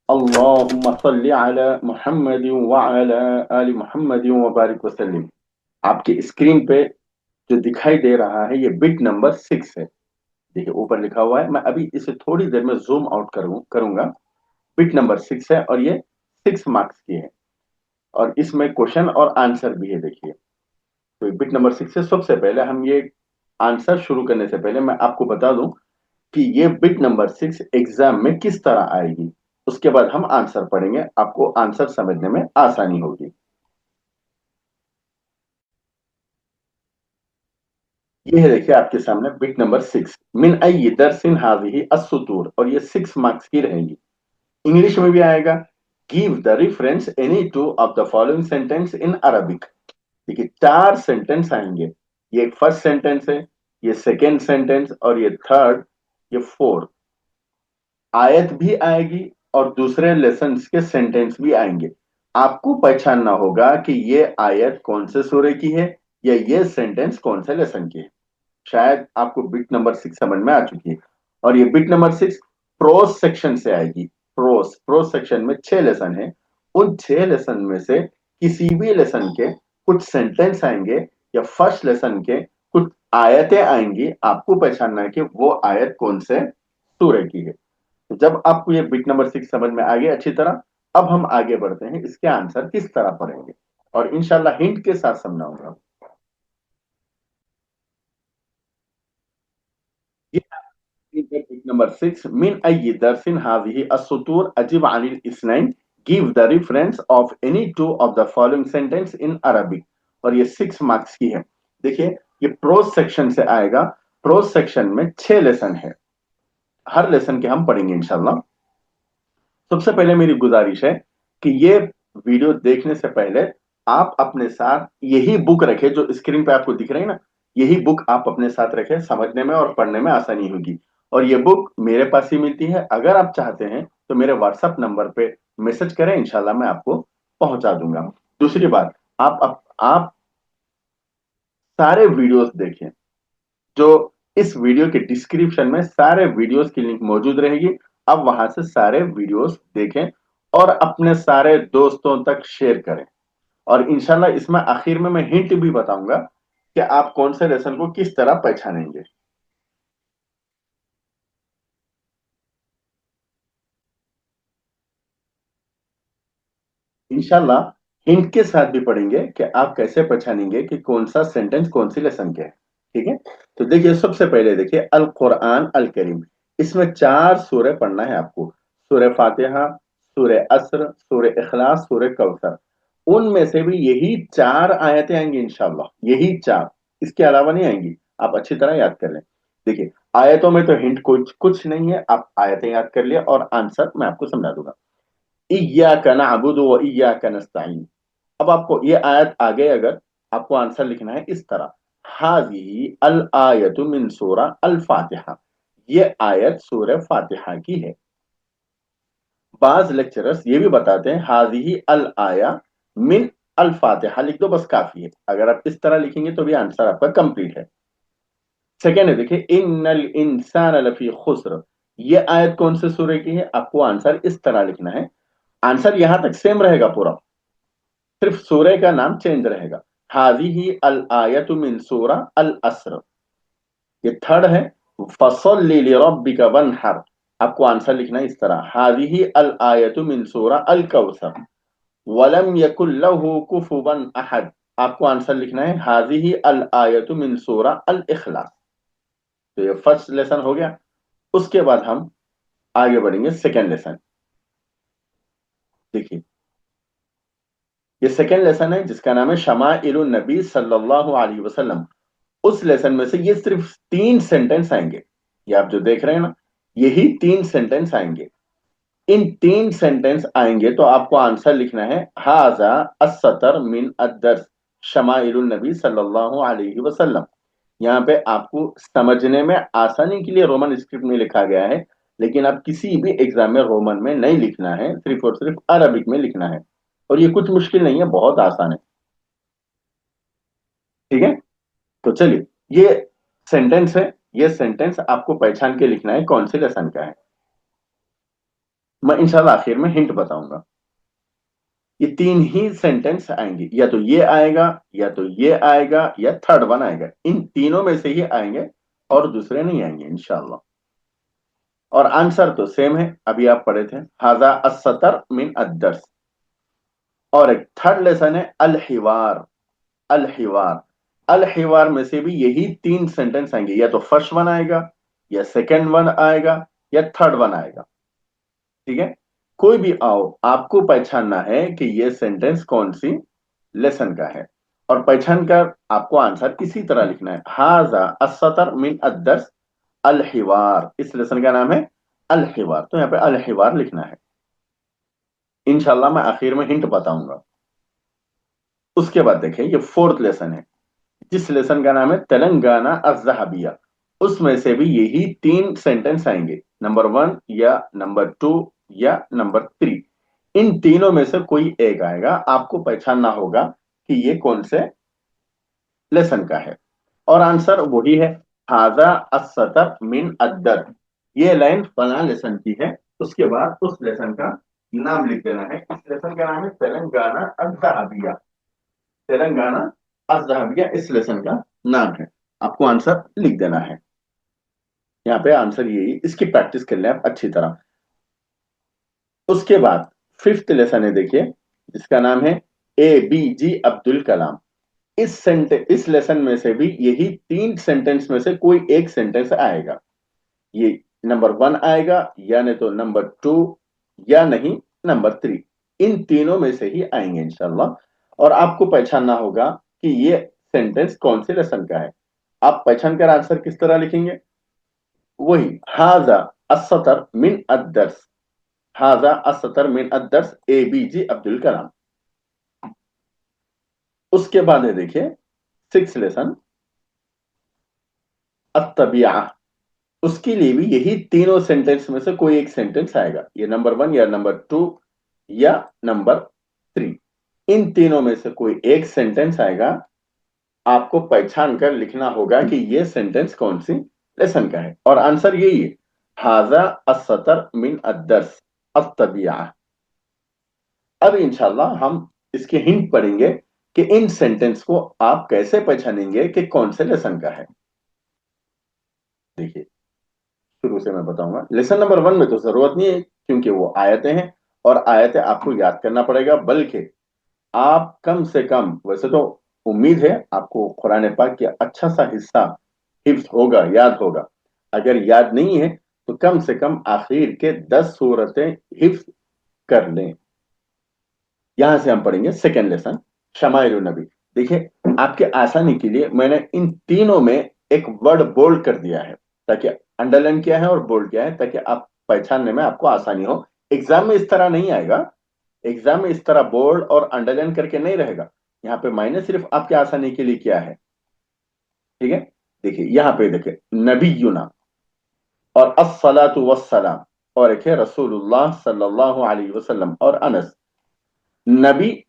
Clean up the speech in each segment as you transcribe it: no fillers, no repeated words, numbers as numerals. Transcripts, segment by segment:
अल्लाहुम्मा सल्ली अला मुहम्मद व अला आलि मुहम्मद व बारिक वसल्लिम। आपकी स्क्रीन पे जो दिखाई दे रहा है ये बिट नंबर 6 है। देखिए ऊपर लिखा हुआ है, मैं अभी इसे थोड़ी देर में जूम आउट करूंगा। बिट नंबर 6 है और ये 6 मार्क्स की है और इसमें क्वेश्चन और आंसर भी है। देखिए तो बिट नंबर 6 है। सबसे पहले हम ये आंसर शुरू करने से पहले मैं आपको बता दूं कि ये बिट नंबर 6 एग्जाम में किस तरह आएगी। उसके बाद हम आंसर पढ़ेंगे, आपको आंसर समझने में आसानी होगी। ये है देखिए आपके सामने बिट नंबर 6, मिन अय्यि दरसिन हाज़िही अस्सुतूर, और ये 6 मार्क्स की रहेगी। इंग्लिश में भी आएगा। Give the reference any two of the following sentence in Arabic. देखिए 4 सेंटेंस आएंगे। ये एक फर्स्ट सेंटेंस है, ये सेकेंड सेंटेंस और ये थर्ड, ये फोर्थ। आयत भी आएगी और दूसरे लेसन्स के सेंटेंस भी आएंगे। आपको पहचानना होगा कि ये आयत कौन से सूरे की है या ये सेंटेंस कौन से लेसन की है। शायद आपको बिट नंबर 6 समझ में आ चुकी है। और ये बिट नंबर 6 प्रोस सेक्शन से आएगी। प्रोस प्रोस सेक्शन में 6 लेसन है। उन 6 लेसन में से किसी भी लेसन के कुछ सेंटेंस आएंगे या फर्स्ट लेसन के कुछ आयतें आएंगी। आपको पहचानना है कि वो आयत कौन से सूरे की है। तो जब आपको ये बिट नंबर 6 समझ में आ गया अच्छी तरह, अब हम आगे बढ़ते हैं, इसके आंसर किस तरह पढ़ेंगे और इंशाल्लाह हिंट के साथ समझाऊंगा। बिट नंबर 6, मिन अय्यि दरसिन हाज़िही अस्सुतूर अजिब अनिल इस्नाइन, give the reference of any two of the following sentence in Arabic. और ये 6 मार्क्स की है। देखिए ये प्रोज सेक्शन से आएगा। प्रोज सेक्शन में 6 लेसन है, हर लेसन के हम पढ़ेंगे इंशाल्लाह। सबसे पहले मेरी गुजारिश है कि ये वीडियो देखने से पहले आप अपने साथ यही बुक रखें जो स्क्रीन पे आपको दिख रही है ना। यही बुक आप अपने साथ रखें, समझने में और पढ़ने में आसानी होगी। और ये बुक मेरे पास ही मिलती है। अगर आप चाहते हैं तो मेरे व्हाट्सएप नंबर पे मैसेज करें, इंशाल्लाह मैं आपको पहुंचा दूंगा। दूसरी बात, आप सारे वीडियोस देखें। जो इस वीडियो के डिस्क्रिप्शन में सारे वीडियोस की लिंक मौजूद रहेगी। अब वहां से सारे वीडियोस देखें और अपने सारे दोस्तों तक शेयर करें। और इंशाल्लाह इसमें आखिर में मैं हिंट भी बताऊंगा कि आप कौन से लेसन को किस तरह पहचानेंगे। इंशाल्लाह हिंट के साथ भी पढ़ेंगे कि आप कैसे पहचानेंगे कि कौन सा सेंटेंस कौन सी लेसन के है। ठीक है। तो देखिए सबसे पहले देखिए अल कुरान अल करीम। इसमें 4 सूरह पढ़ना है आपको। सूरह फातिहा, सूरह असर, सूरह इखलास, सूरह कौसर। उनमें से भी यही 4 आयतें आएंगी इंशाल्लाह, यही 4। इसके अलावा नहीं आएंगी। आप अच्छी तरह याद कर लें। देखिए आयतों में तो हिंट कुछ कुछ नहीं है, आप आयतें याद कर लिए और आंसर मैं आपको समझा दूंगा। इय्याका नअबुदु व इय्याका नस्तईन। अब आपको ये आयत आ गई, अगर आपको आंसर लिखना है इस तरह, हाज़िही अल आयतु मिन सूरा अल फातिहा। ये आयत सूरह फातिहा की है। बाज लेक्चरर्स ये भी बताते हैं हाज़िही अल आया मिन अल फातिहा लिख दो, बस काफी है। अगर आप इस तरह लिखेंगे तो भी आंसर आपका कंप्लीट है। सेकेंड है देखिए इन्नल इंसान लफी खुस्र। ये आयत कौन से सूरह की है, आपको आंसर इस तरह लिखना है। आंसर यहां तक सेम रहेगा पूरा, सिर्फ सूरह का नाम चेंज रहेगा। हाज़िही अल आयतु मिन सूरा अल असर। ये थर्ड है फसल्लि लिरब्बिका वनहर। आपको आंसर लिखना है इस तरह, हाज़िही अल आयतु मिन सूरा अल कौसर। वलम यकुल लहू कुफुवन अहद। आपको आंसर लिखना है हाज़िही अल आयतु मिन सूरा अल इखलास। तो ये फर्स्ट लेसन हो गया। उसके बाद हम आगे बढ़ेंगे सेकेंड लेसन। देखिए ये सेकेंड लेसन है जिसका नाम है शमाइलुन नबी सल्लल्लाहु अलैहि वसल्लम। उस लेसन में से ये सिर्फ 3 सेंटेंस आएंगे। ये आप जो देख रहे हैं ना, यही 3 सेंटेंस आएंगे। इन 3 सेंटेंस आएंगे तो आपको आंसर लिखना है हाजा अस्सतर मिन अद्दर्स शमाइलुन नबी सल्लल्लाहु अलैहि वसल्लम। यहाँ पे आपको समझने में आसानी के लिए रोमन स्क्रिप्ट में लिखा गया है, लेकिन आप किसी भी एग्जाम में रोमन में नहीं लिखना है, सिर्फ और सिर्फ अरबिक में लिखना है। और ये कुछ मुश्किल नहीं है, बहुत आसान है। ठीक है। तो चलिए ये सेंटेंस है। ये सेंटेंस आपको पहचान के लिखना है कौन से लेसन का है। मैं इंशाल्लाह आखिर में हिंट बताऊंगा। ये तीन ही सेंटेंस आएंगे, या तो ये आएगा, या तो ये आएगा, या थर्ड वन आएगा। इन तीनों में से ही आएंगे और दूसरे नहीं आएंगे इंशाल्लाह। और आंसर तो सेम है, अभी आप पढ़े थे, हाजा अस्सतर मिन अद्दर्स। और एक थर्ड लेसन है अल हिवार। अल हिवार, अल हिवार में से भी यही तीन सेंटेंस आएंगे, या तो फर्स्ट वन आएगा, या सेकंड वन आएगा, या थर्ड वन आएगा। ठीक है, कोई भी आओ, आपको पहचानना है कि ये सेंटेंस कौन सी लेसन का है, और पहचान कर आपको आंसर इसी तरह लिखना है, हाजा अस्सतर मिन अद्दर्स अल हिवार। इस लेसन का नाम है अल हिवार, तो यहाँ पे अल हिवार लिखना है। इंशाल्लाह मैं आखिर में हिंट बताऊंगा। उसके बाद देखिए, ये फोर्थ लेसन है, जिस लेसन का नाम है तेलंगाना अज़हबिया। उसमें से भी यही तीन सेंटेंस आएंगे, नंबर वन या नंबर टू या नंबर थ्री। इन तीनों में से कोई एक आएगा, आपको पहचानना होगा कि ये कौन से लेसन का है, और आंसर वही है, हाजा अस्सतर मिन अद्दर। ये लाइन फला लेसन की है। उसके बाद उस लेसन का नाम लिख देना है। इस लेसन का नाम है तेलंगाना अज़हबिया। तेलंगाना अज़हबिया इस लेसन का नाम है। आपको आंसर लिख देना है यहाँ पे, आंसर यही, इसकी प्रैक्टिस कर लें आप अच्छी तरह। उसके बाद फिफ्थ लेसन है, देखिए, जिसका नाम है ABJ अब्दुल कलाम। इस लेसन में से भी यही तीन सेंटेंस में से कोई एक सेंटेंस आएगा। ये नंबर वन आएगा, या नहीं तो नंबर टू, या नहीं नंबर थ्री। इन तीनों में से ही आएंगे इंशाल्लाह। और आपको पहचानना होगा कि ये सेंटेंस कौन से लेसन का है। आप पहचान कर आंसर किस तरह लिखेंगे, वही, हाजा अस्सतर मिन अद्दर्स। हाजा अस्सतर मिन अद्दर्स ABJ अब्दुल कलाम। उसके बाद है, देखिए, सिक्स लेसन अत्तबिया। उसके लिए भी यही तीनों सेंटेंस में से कोई एक सेंटेंस आएगा, ये नंबर वन या नंबर टू या नंबर थ्री। इन तीनों में से कोई एक सेंटेंस आएगा, आपको पहचान कर लिखना होगा कि ये सेंटेंस कौन सी लेसन का है, और आंसर यही है, हाजा अस्सतर मिन अद्दर्स अत्तबिया। अब इंशाल्लाह हम इसके हिंट पढ़ेंगे कि इन सेंटेंस को आप कैसे पहचानेंगे कि कौन से लेसन का है। देखिए, शुरू से मैं बताऊंगा। लेसन नंबर वन में तो जरूरत नहीं है, क्योंकि वो आयतें हैं, और आयतें आपको याद करना पड़ेगा। बल्कि आप कम से कम, वैसे तो उम्मीद है आपको कुरान पाक का अच्छा सा हिस्सा हिफ्ज होगा, याद होगा। अगर याद नहीं है तो कम से कम आखिर के 10 सूरतें हिफ्ज कर लें। यहां से हम पढ़ेंगे सेकेंड लेसन, शमाइल नबी। देखिए, आपके आसानी के लिए मैंने इन तीनों में एक वर्ड बोल्ड कर दिया है, ताकि अंडरलाइन किया है और बोल्ड किया है, ताकि आप पहचानने में आपको आसानी हो। एग्जाम में इस तरह नहीं आएगा, एग्जाम में इस तरह बोल्ड और अंडरलाइन करके नहीं रहेगा। यहाँ पे मैंने सिर्फ आपके आसानी के लिए किया है। ठीक है, देखिए यहाँ पे, देखिए, नबीयुना और अस्सलातु वस्सलाम, और एक है रसूलुल्लाह सल्लल्लाहु अलैहि वसल्लम और अनस। नबी,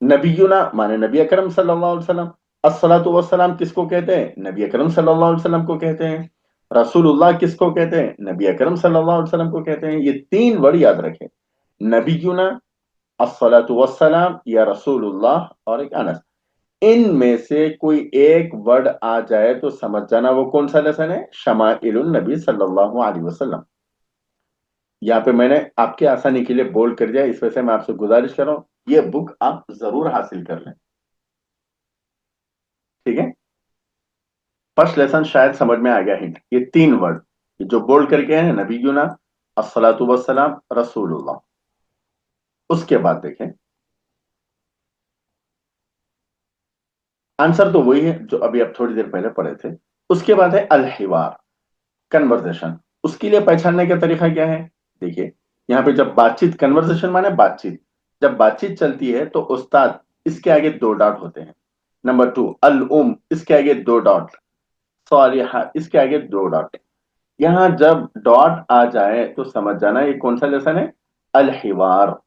नबीयुना माने नबी अकरम सल्लल्लाहु अलैहि वसल्लम। अस्सलातु वस्सलाम किसको कहते हैं, नबी अकरम सल्लल्लाहु अलैहि वसल्लम को कहते हैं। रसूलुल्लाह किसको कहते हैं, नबी अकरम सल्लल्लाहु अलैहि वसल्लम को कहते हैं। ये तीन वर्ड याद रखें, नबीयुना, अस्सलातु वस्सलाम, या रसूलुल्लाह, और एक अनस। इनमें से कोई एक वर्ड आ जाए तो समझ जाना वो कौन सा लेसन है, शमाइलुन नबी सल्लल्लाहु अलैहि वसल्लम। यहाँ पे मैंने आपके आसानी के लिए बोल्ड कर दिया, इस वजह से मैं आपसे गुजारिश कर रहा हूं, ये बुक आप जरूर हासिल कर लें। ठीक है, फर्स्ट लेसन शायद समझ में आ गया हिंट, ये तीन वर्ड जो बोल्ड करके हैं, नबीयुना, अस्सलातु वस्सलाम, रसूलुल्लाह। उसके बाद देखें, आंसर तो वही है जो अभी आप थोड़ी देर पहले पढ़े थे। उसके बाद है अल हिवार, कन्वर्सेशन। उसके लिए पहचानने का तरीका क्या है, देखिए, यहाँ पे जब बातचीत, कन्वर्सेशन माने बातचीत, जब बातचीत चलती है तो उस्ताद, इसके आगे दो डॉट होते हैं। नंबर टू, अल उम, इसके आगे दो डॉट। सालिहा, इसके आगे दो डॉट। यहां जब डॉट आ जाए तो समझ जाना ये कौन सा लेसन है, अल हिवार।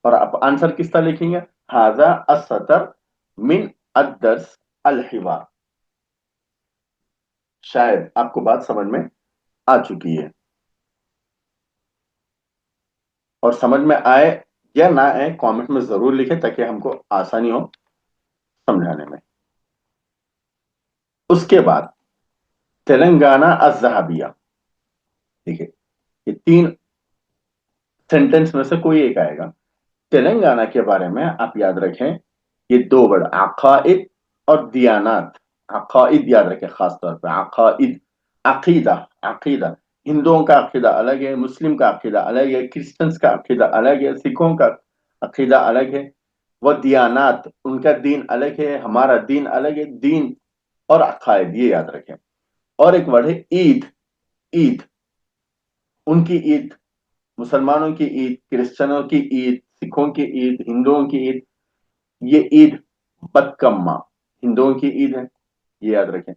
और आप आंसर किस तरह लिखेंगे, हाजा अस्सतर मिन अद्दर्स अल हिवार। शायद आपको बात समझ में आ चुकी है। और समझ में आए या ना आए कमेंट में जरूर लिखें ताकि हमको आसानी हो समझाने में। उसके बाद तेलंगाना अज़्ज़हाबिया, देखिए ये 3 सेंटेंस में से कोई एक आएगा। तेलंगाना के बारे में आप याद रखें, ये 2 वर्ड अकाइद और दियानात। अकाइद याद रखें खास तौर पे, अकाइद, अकीदा, अकीदा। हिंदुओं का अकीदा अलग है, मुस्लिम का अकीदा अलग है, क्रिश्चियंस का अकीदा अलग है, सिखों का अकीदा अलग है। वह दियानात, उनका दीन अलग है, हमारा दीन अलग है। दीन और अकायद ये याद रखें। और एक वर्ड है ईद, ईद, उनकी ईद, मुसलमानों की ईद, क्रिश्चियनों की ईद, सिखों की ईद, हिंदुओं की ईद। ये ईद बतकम्मा हिंदुओं की ईद है, ये याद रखें।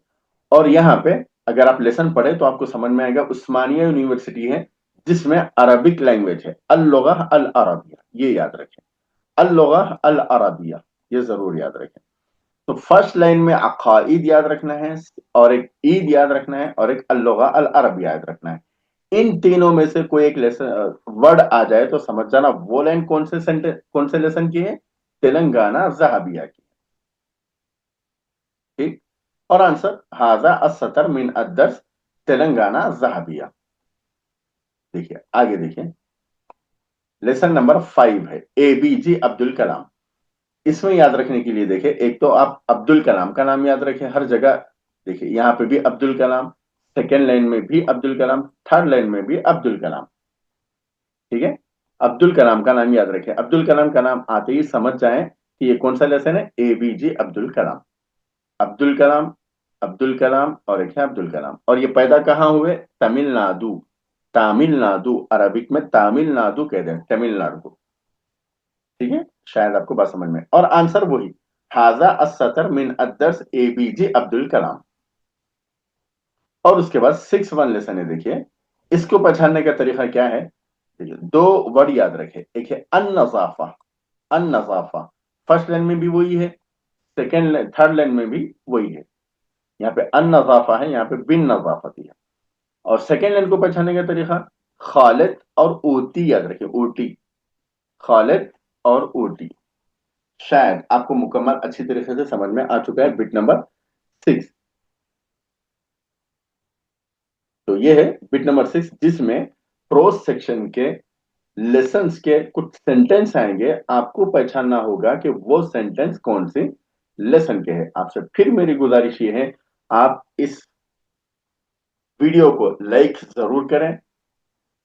और यहाँ पे अगर आप लेसन पढ़े तो आपको समझ में आएगा, उस्मानिया यूनिवर्सिटी है जिसमें अरबिक लैंग्वेज है, अल-लुगा अल-अरबिया, ये याद रखें, अल-लुगा अल-अरबिया, ये जरूर याद रखें। तो फर्स्ट लाइन में अकाइद याद रखना है, और एक ईद याद रखना है, और एक अल-लुगा अल-अरबिया याद रखना है। इन तीनों में से कोई एक लेसन वर्ड आ जाए तो समझ जाना वो लाइन कौन से लेसन की है, तेलंगाना ज़हाबिया की। ठीक। और आंसर हाजा अस्सतर मिन अद्दर्स तेलंगाना ज़हाबिया। देखिए आगे देखिए, लेसन नंबर 5 है एबीजे अब्दुल कलाम। इसमें याद रखने के लिए देखिए, एक तो आप अब्दुल कलाम का नाम याद रखें हर जगह। देखिए यहां पे भी अब्दुल कलाम, सेकेंड लाइन में भी अब्दुल कलाम, थर्ड लाइन में भी अब्दुल कलाम। ठीक है, अब्दुल कलाम का नाम याद रखें। अब्दुल कलाम का नाम आते ही समझ जाएं कि ये कौन सा लेसन है, एबीजे अब्दुल कलाम। अब्दुल कलाम, अब्दुल कलाम और एक है अब्दुल कलाम। और ये पैदा कहाँ हुए, तमिलनाडु, तमिलनाडु, अरबिक में तमिलनाडु कहते हैं, तमिलनाडु को। ठीक है, शायद आपको बात समझ में। और आंसर वही, हाजा अस्सतर मिन अद्दर्स एबीजे अब्दुल कलाम। और उसके बाद 6 1 लेसन है, देखिए इसको पहचानने का तरीका क्या है। देखिए 2 वर्ड याद रखे, एक है अन नजाफा, अन नजाफा, फर्स्ट लाइन में भी वही है, सेकेंड थर्ड लाइन में भी वही है। यहाँ पे अन नजाफा है, यहाँ पे बिन नजाफती है। और सेकेंड लाइन को पहचानने का तरीका, खालिद और ऊटी याद रखिए, ऊटी, खालिद और ऊटी। शायद आपको मुकम्मल अच्छी तरीके से समझ में आ चुका है बिट नंबर 6। तो ये है बिट नंबर 6 जिसमें प्रोज सेक्शन के लेसन्स के कुछ सेंटेंस आएंगे, आपको पहचानना होगा कि वो सेंटेंस कौन सी लेसन के हैं। आपसे फिर मेरी गुजारिश ये है, आप इस वीडियो को लाइक जरूर करें,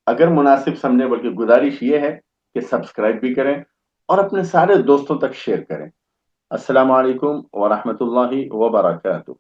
अगर मुनासिब समझे, बल्कि गुजारिश ये है कि सब्सक्राइब भी करें और अपने सारे दोस्तों तक शेयर करें। अस्सलाम वालेकुम व रहमतुल्लाहि व बरकातहू।